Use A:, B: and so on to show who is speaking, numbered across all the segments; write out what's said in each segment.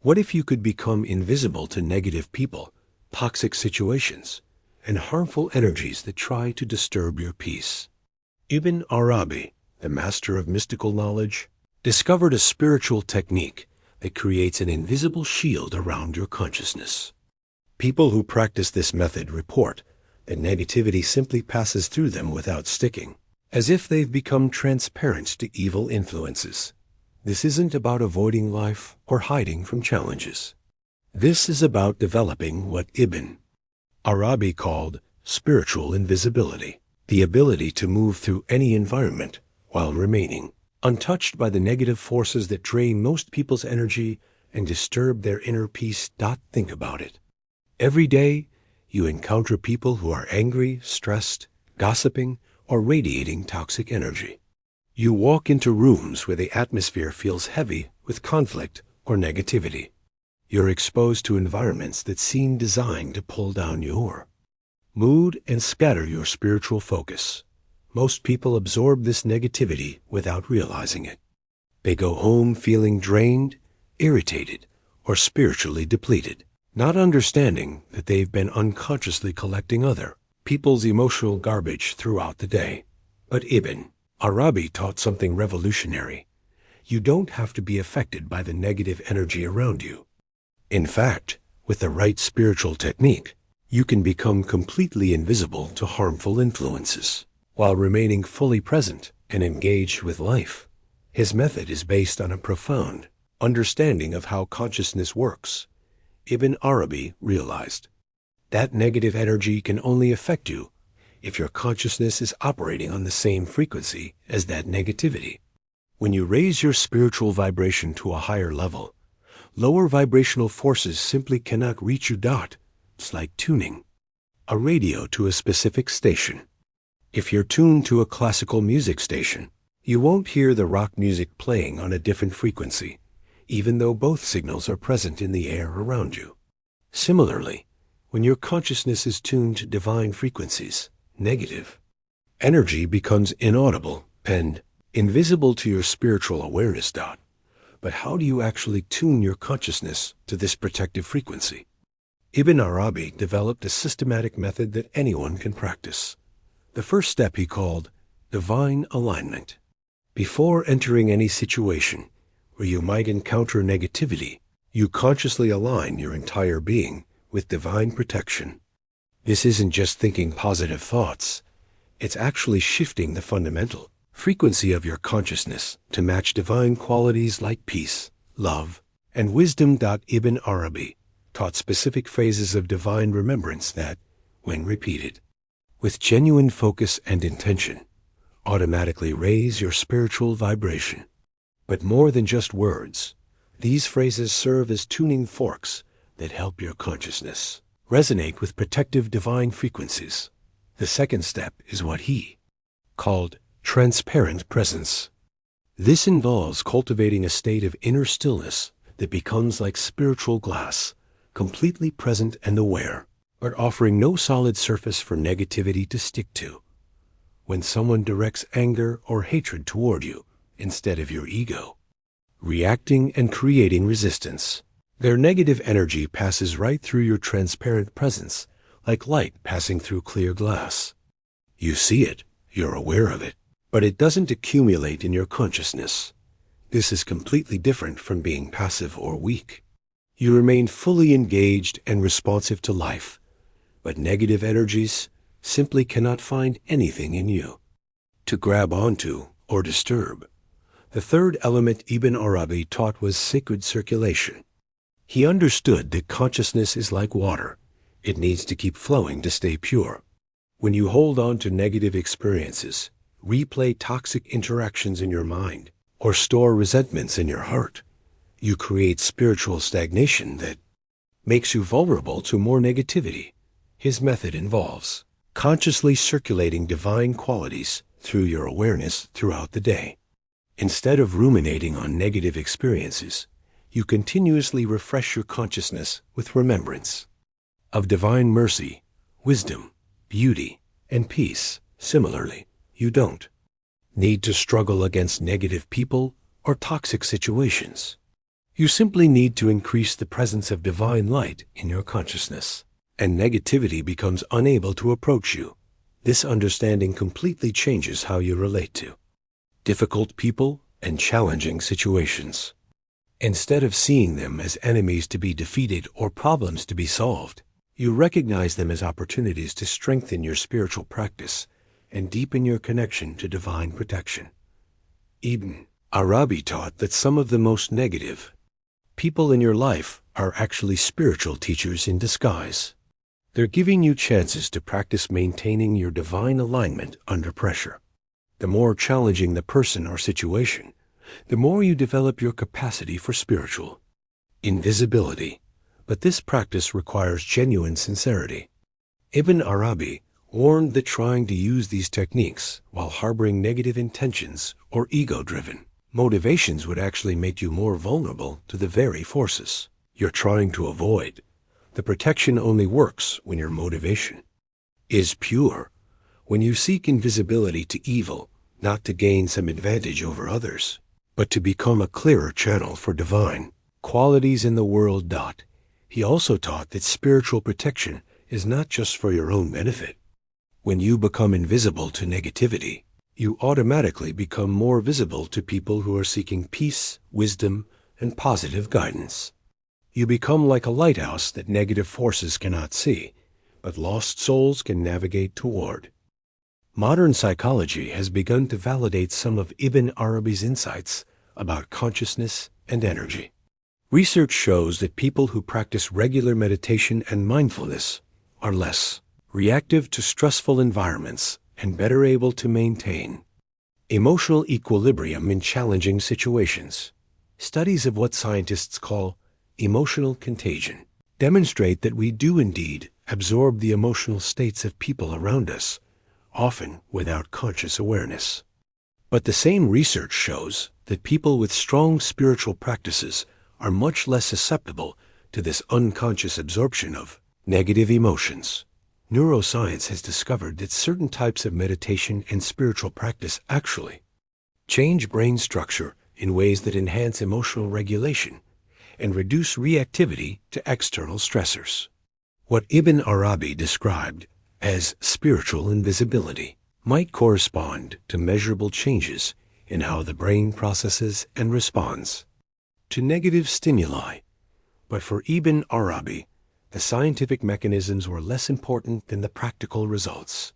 A: What if you could become invisible to negative people, toxic situations, and harmful energies that try to disturb your peace? Ibn-Arabi, the master of mystical knowledge, discovered a spiritual technique that creates an invisible shield around your consciousness. People who practice this method report that negativity simply passes through them without sticking, as if they've become transparent to evil influences. This isn't about avoiding life or hiding from challenges. This is about developing what Ibn-Arabi called spiritual invisibility, the ability to move through any environment while remaining untouched by the negative forces that drain most people's energy and disturb their inner peace. Think about it. Every day, you encounter people who are angry, stressed, gossiping, or radiating toxic energy. You walk into rooms where the atmosphere feels heavy with conflict or negativity. You're exposed to environments that seem designed to pull down your mood and scatter your spiritual focus. Most people absorb this negativity without realizing it. They go home feeling drained, irritated, or spiritually depleted, not understanding that they've been unconsciously collecting other people's emotional garbage throughout the day. But Ibn-Arabi taught something revolutionary. You don't have to be affected by the negative energy around you. In fact, with the right spiritual technique, you can become completely invisible to harmful influences, while remaining fully present and engaged with life. His method is based on a profound understanding of how consciousness works. Ibn Arabi realized that negative energy can only affect you if your consciousness is operating on the same frequency as that negativity. When you raise your spiritual vibration to a higher level, lower vibrational forces simply cannot reach you. It's like tuning a radio to a specific station. If you're tuned to a classical music station, you won't hear the rock music playing on a different frequency, even though both signals are present in the air around you. Similarly, when your consciousness is tuned to divine frequencies, negative energy becomes inaudible and invisible to your spiritual awareness. But how do you actually tune your consciousness to this protective frequency? Ibn Arabi developed a systematic method that anyone can practice. The first step he called divine alignment. Before entering any situation where you might encounter negativity, you consciously align your entire being with divine protection. This isn't just thinking positive thoughts. It's actually shifting the fundamental frequency of your consciousness to match divine qualities like peace, love, and wisdom. Ibn Arabi taught specific phases of divine remembrance that, when repeated with genuine focus and intention, automatically raise your spiritual vibration. But more than just words, these phrases serve as tuning forks that help your consciousness resonate with protective divine frequencies. The second step is what he called transparent presence. This involves cultivating a state of inner stillness that becomes like spiritual glass, completely present and aware, but offering no solid surface for negativity to stick to. When someone directs anger or hatred toward you instead of your ego, reacting and creating resistance, their negative energy passes right through your transparent presence, like light passing through clear glass. You see it, you're aware of it, but it doesn't accumulate in your consciousness. This is completely different from being passive or weak. You remain fully engaged and responsive to life, but negative energies simply cannot find anything in you to grab onto or disturb. The third element Ibn Arabi taught was sacred circulation. He understood that consciousness is like water. It needs to keep flowing to stay pure. When you hold on to negative experiences, replay toxic interactions in your mind, or store resentments in your heart, you create spiritual stagnation that makes you vulnerable to more negativity. His method involves consciously circulating divine qualities through your awareness throughout the day. Instead of ruminating on negative experiences, you continuously refresh your consciousness with remembrance of divine mercy, wisdom, beauty, and peace. Similarly, you don't need to struggle against negative people or toxic situations. You simply need to increase the presence of divine light in your consciousness, and negativity becomes unable to approach you. This understanding completely changes how you relate to difficult people and challenging situations. Instead of seeing them as enemies to be defeated or problems to be solved, you recognize them as opportunities to strengthen your spiritual practice and deepen your connection to divine protection. Ibn-Arabi taught that some of the most negative people in your life are actually spiritual teachers in disguise. They're giving you chances to practice maintaining your divine alignment under pressure. The more challenging the person or situation, the more you develop your capacity for spiritual invisibility. But this practice requires genuine sincerity. Ibn-Arabi warned that trying to use these techniques while harboring negative intentions or ego-driven motivations would actually make you more vulnerable to the very forces you're trying to avoid. The protection only works when your motivation is pure, when you seek invisibility to evil, not to gain some advantage over others, but to become a clearer channel for divine qualities in the world. He also taught that spiritual protection is not just for your own benefit. When you become invisible to negativity, you automatically become more visible to people who are seeking peace, wisdom, and positive guidance. You become like a lighthouse that negative forces cannot see, but lost souls can navigate toward. Modern psychology has begun to validate some of Ibn Arabi's insights about consciousness and energy. Research shows that people who practice regular meditation and mindfulness are less reactive to stressful environments and better able to maintain emotional equilibrium in challenging situations. Studies of what scientists call emotional contagion demonstrate that we do indeed absorb the emotional states of people around us, often without conscious awareness. But the same research shows that people with strong spiritual practices are much less susceptible to this unconscious absorption of negative emotions. Neuroscience has discovered that certain types of meditation and spiritual practice actually change brain structure in ways that enhance emotional regulation and reduce reactivity to external stressors. What Ibn Arabi described as spiritual invisibility might correspond to measurable changes in how the brain processes and responds to negative stimuli. But for Ibn Arabi, the scientific mechanisms were less important than the practical results.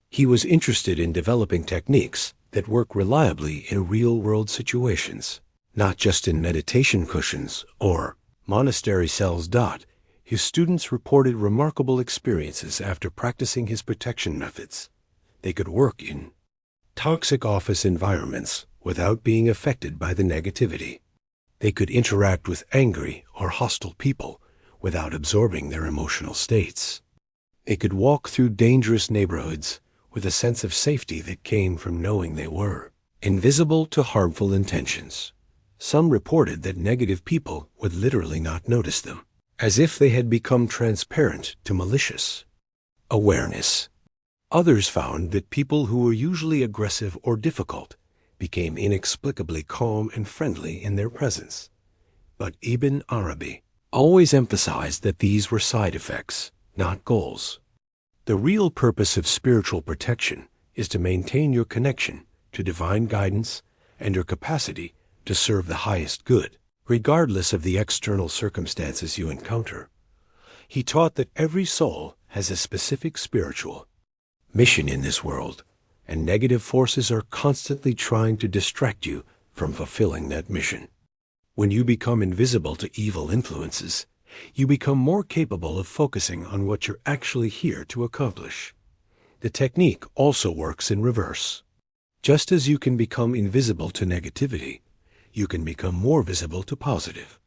A: He was interested in developing techniques that work reliably in real-world situations, not just in meditation cushions or monastery cells. His students reported remarkable experiences after practicing his protection methods. They could work in toxic office environments without being affected by the negativity. They could interact with angry or hostile people without absorbing their emotional states. They could walk through dangerous neighborhoods with a sense of safety that came from knowing they were invisible to harmful intentions. Some reported that negative people would literally not notice them, as if they had become transparent to malicious awareness. Others found that people who were usually aggressive or difficult became inexplicably calm and friendly in their presence. But Ibn Arabi always emphasized that these were side effects, not goals. The real purpose of spiritual protection is to maintain your connection to divine guidance and your capacity to serve the highest good, regardless of the external circumstances you encounter. He taught that every soul has a specific spiritual mission in this world, and negative forces are constantly trying to distract you from fulfilling that mission. When you become invisible to evil influences, you become more capable of focusing on what you're actually here to accomplish. The technique also works in reverse. Just as you can become invisible to negativity, you can become more visible to positive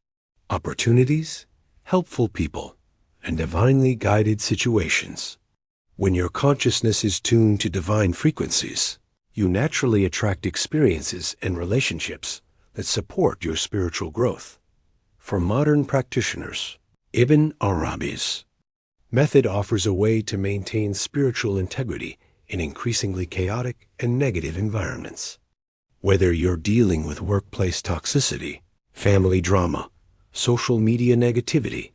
A: opportunities, helpful people, and divinely guided situations. When your consciousness is tuned to divine frequencies, you naturally attract experiences and relationships that support your spiritual growth. For modern practitioners, Ibn Arabi's method offers a way to maintain spiritual integrity in increasingly chaotic and negative environments. Whether you're dealing with workplace toxicity, family drama, social media negativity,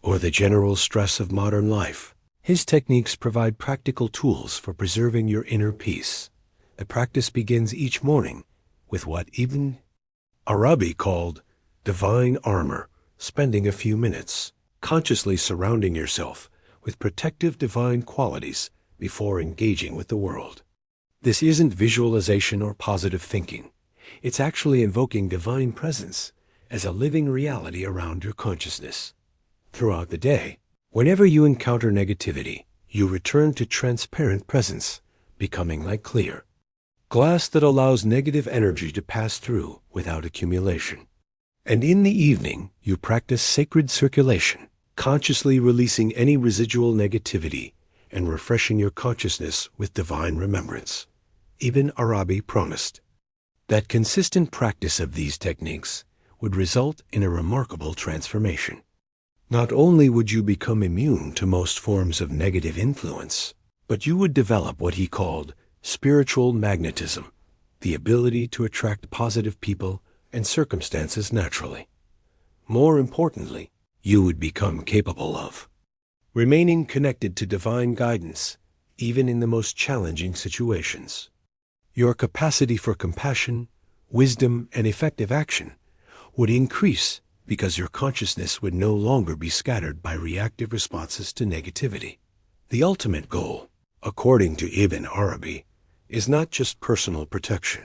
A: or the general stress of modern life. His techniques provide practical tools for preserving your inner peace. The practice begins each morning with what Ibn-Arabi called divine armor, spending a few minutes consciously surrounding yourself with protective divine qualities before engaging with the world. This isn't visualization or positive thinking. It's actually invoking divine presence as a living reality around your consciousness. Throughout the day, whenever you encounter negativity, you return to transparent presence, becoming like clear glass that allows negative energy to pass through without accumulation. And in the evening, you practice sacred circulation, consciously releasing any residual negativity and refreshing your consciousness with divine remembrance. Ibn Arabi promised that consistent practice of these techniques would result in a remarkable transformation. Not only would you become immune to most forms of negative influence, but you would develop what he called spiritual magnetism, the ability to attract positive people and circumstances naturally. More importantly, you would become capable of remaining connected to divine guidance, even in the most challenging situations. Your capacity for compassion, wisdom, and effective action would increase because your consciousness would no longer be scattered by reactive responses to negativity. The ultimate goal, according to Ibn Arabi, is not just personal protection,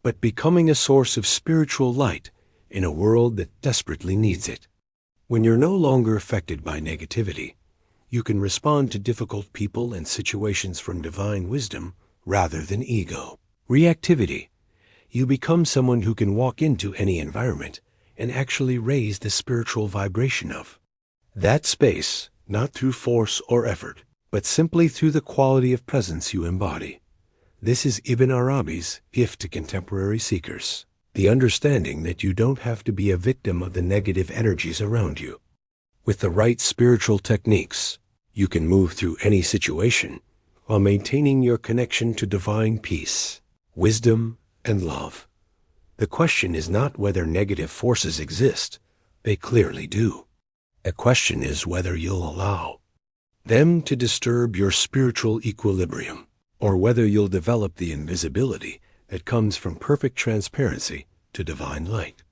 A: but becoming a source of spiritual light in a world that desperately needs it. When you're no longer affected by negativity, you can respond to difficult people and situations from divine wisdom rather than ego. Reactivity. You become someone who can walk into any environment and actually raise the spiritual vibration of that space, not through force or effort, but simply through the quality of presence you embody. This is Ibn Arabi's gift to contemporary seekers, the understanding that you don't have to be a victim of the negative energies around you. With the right spiritual techniques, you can move through any situation while maintaining your connection to divine peace, wisdom, and love. The question is not whether negative forces exist. They clearly do. The question is whether you'll allow them to disturb your spiritual equilibrium, or whether you'll develop the invisibility that comes from perfect transparency to divine light.